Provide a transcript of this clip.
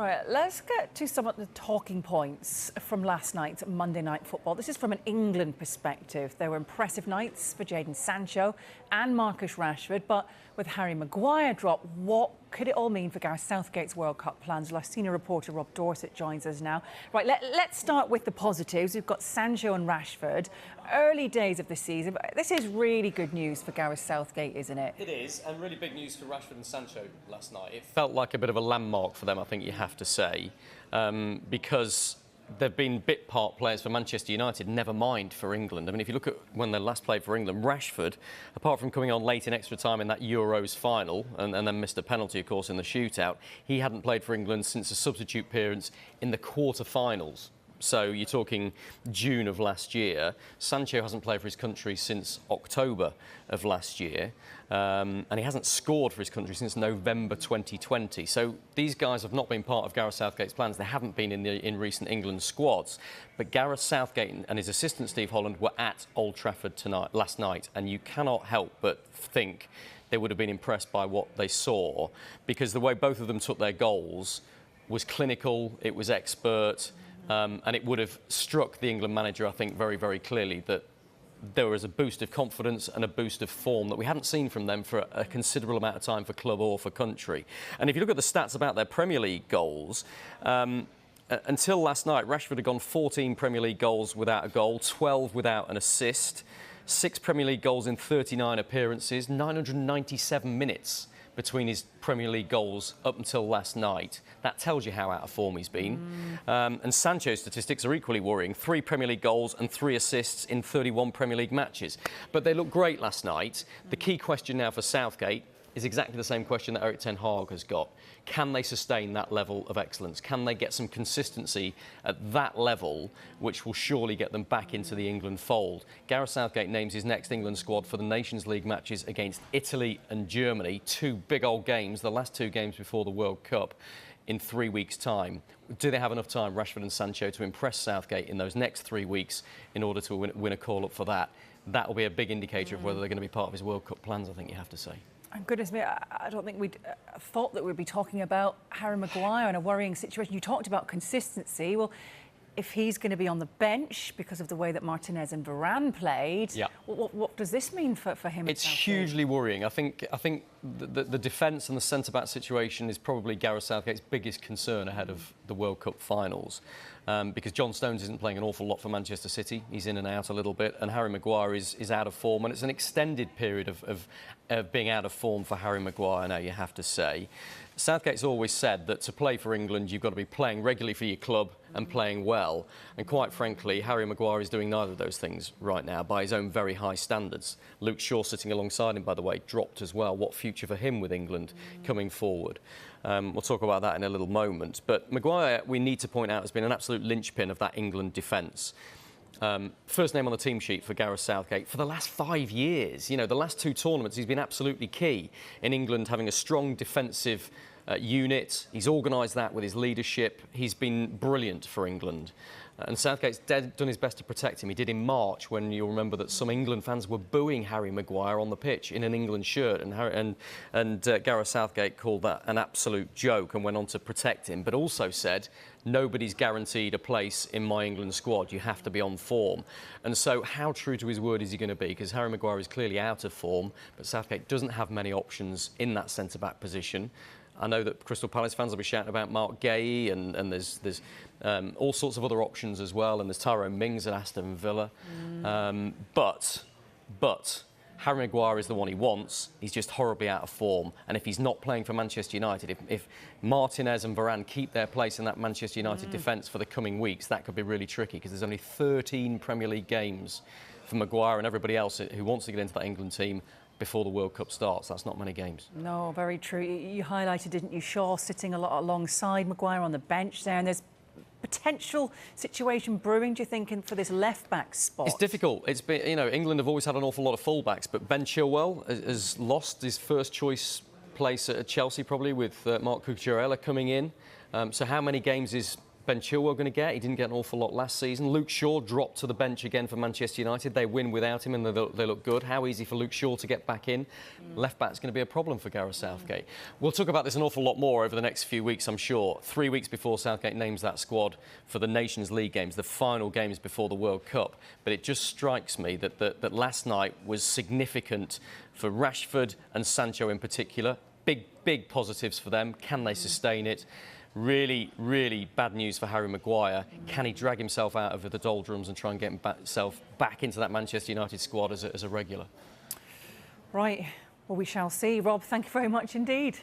Right, let's get to some of the talking points from last night's Monday Night Football. This is from an England perspective. There were impressive nights for Jadon Sancho and Marcus Rashford, but with Harry Maguire dropped, what could it all mean for Gareth Southgate's World Cup plans? Well, senior reporter Rob Dorsett joins us now. Right, let's start with the positives. We've got Sancho and Rashford. Early days of the season, but this is really good news for Gareth Southgate, isn't it? It is, and really big news for Rashford and Sancho last night. It felt like a bit of a landmark for them, I think you have to say, because they've been bit part players for Manchester United, never mind for England. I mean, if you look at when they last played for England, Rashford, apart from coming on late in extra time in that Euros final and then missed a penalty, of course, in the shootout, he hadn't played for England since a substitute appearance in the quarter-finals. So you're talking June of last year. Sancho hasn't played for his country since October of last year. And he hasn't scored for his country since November 2020. So these guys have not been part of Gareth Southgate's plans. They haven't been in recent England squads. But Gareth Southgate and his assistant Steve Holland were at Old Trafford last night. And you cannot help but think they would have been impressed by what they saw, because the way both of them took their goals was clinical, it was expert. And it would have struck the England manager, I think, very, very clearly that there was a boost of confidence and a boost of form that we hadn't seen from them for a considerable amount of time for club or for country. And if you look at the stats about their Premier League goals, until last night, Rashford had gone 14 Premier League goals without a goal, 12 without an assist, 6 Premier League goals in 39 appearances, 997 minutes between his Premier League goals up until last night. That tells you how out of form he's been. And Sancho's statistics are equally worrying. 3 Premier League goals and 3 assists in 31 Premier League matches. But they looked great last night. The key question now for Southgate is exactly the same question that Erik ten Hag has got. Can they sustain that level of excellence? Can they get some consistency at that level, which will surely get them back into the England fold? Gareth Southgate names his next England squad for the Nations League matches against Italy and Germany, 2 big old games, the last 2 games before the World Cup, in 3 weeks' time. Do they have enough time, Rashford and Sancho, to impress Southgate in those next 3 weeks in order to win a call-up for that? That will be a big indicator of whether they're going to be part of his World Cup plans, I think you have to say. And goodness me, I don't think we'd thought that we'd be talking about Harry Maguire in a worrying situation. You talked about consistency. Well, if he's going to be on the bench because of the way that Martinez and Varane played, what does this mean for him? It's hugely worrying. I think the defence and the centre-back situation is probably Gareth Southgate's biggest concern ahead of the World Cup finals. Because John Stones isn't playing an awful lot for Manchester City. He's in and out a little bit, and Harry Maguire is out of form, and it's an extended period of being out of form for Harry Maguire now, you have to say. Southgate's always said that to play for England, you've got to be playing regularly for your club and playing well. And quite frankly, Harry Maguire is doing neither of those things right now by his own very high standards. Luke Shaw sitting alongside him, by the way, dropped as well. What future for him with England coming forward? We'll talk about that in a little moment. But Maguire, we need to point out, has been an absolute linchpin of that England defence. First name on the team sheet for Gareth Southgate for the last 5 years. You know, the last 2 tournaments, he's been absolutely key in England having a strong defensive unit. He's organised that with his leadership. He's been brilliant for England. And Southgate's done his best to protect him. He did in March, when you'll remember that some England fans were booing Harry Maguire on the pitch in an England shirt. And Gareth Southgate called that an absolute joke and went on to protect him, but also said, nobody's guaranteed a place in my England squad. You have to be on form. And so how true to his word is he going to be? Because Harry Maguire is clearly out of form, but Southgate doesn't have many options in that centre-back position. I know that Crystal Palace fans will be shouting about Mark Gay, and there's all sorts of other options as well, and there's Tyrone Mings at Aston Villa. But Harry Maguire is the one he wants. He's just horribly out of form. And if he's not playing for Manchester United, if Martinez and Varane keep their place in that Manchester United defence for the coming weeks, that could be really tricky, because there's only 13 Premier League games for Maguire and everybody else who wants to get into that England team before the World Cup starts. That's not many games. No, very true. You highlighted, didn't you, Shaw sitting a lot alongside Maguire on the bench there, and there's potential situation brewing, do you think, for this left-back spot? It's difficult. It's been, you know, England have always had an awful lot of full-backs, but Ben Chilwell has lost his first choice place at Chelsea, probably, with Marc Cucurella coming in. So how many games is Ben Chilwell going to get? He didn't get an awful lot last season. Luke Shaw dropped to the bench again for Manchester United. They win without him and they look good. How easy for Luke Shaw to get back in? Left back's going to be a problem for Gareth Southgate. We'll talk about this an awful lot more over the next few weeks, I'm sure. 3 weeks before Southgate names that squad for the Nations League games, the final games before the World Cup. But it just strikes me that last night was significant for Rashford and Sancho in particular. Big positives for them. Can they sustain it? Really bad news for Harry Maguire. Can he drag himself out of the doldrums and try and get himself back into that Manchester United squad as a regular? Right. Well, we shall see. Rob, thank you very much indeed.